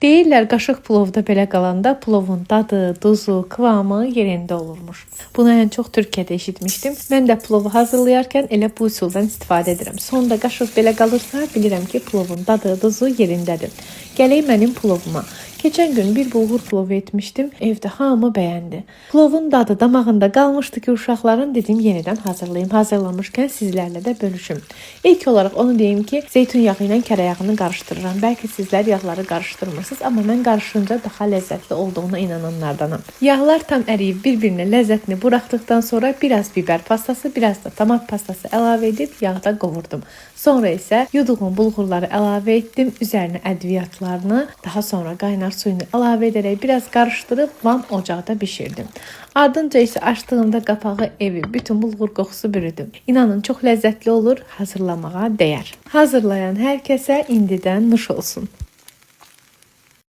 Deyirlər qaşıq plovda belə qalanda plovun dadı, duzu, kıvamı yerində olurmuş. Bunu ən çox Türkiyədə eşitmişdim. Mən də plovu hazırlayarkən elə bu üsuldan istifadə edirəm. Sonda qaşıq belə qalırsa, bilirəm ki, plovun dadı, duzu yerindədir. Gələk mənim plovuma. Keçən gün bir bulgur plovu etmişdim. Evdə hamı bəyəndi. Plovun dadı damağında qalmışdı ki, uşaqların dedim yenidən hazırlayım. Hazırlamışkən sizlərlə də bölüşüm. İlk olaraq onu deyim ki, zeytun yağı ilə kərə yağını qarışdırıram. Bəlkə sizlər yağları qarışdırmırsınız, amma mən qarışınca daha ləzzətli olduğuna inananlardanam. Yağlar tam əriyib bir-birinə ləzzətini buraxdıqdan sonra biraz biber pastası, biraz da tomat pastası əlavə edib yağda qovurdum. Sonra isə yuduğum bulğurları əlavə etdim. Üzərinə ədviyyatlarını, daha sonra qaynar suyunu əlavə edərək biraz qarışdırıb van ocaqda bişirdim. Ardınca isə açdığımda qapağı evi bütün bulğur qoxusu bürüdüm. İnanın çox ləzzətli olur, hazırlamağa dəyər. Hazırlayan hər kəsə indidən nuş olsun.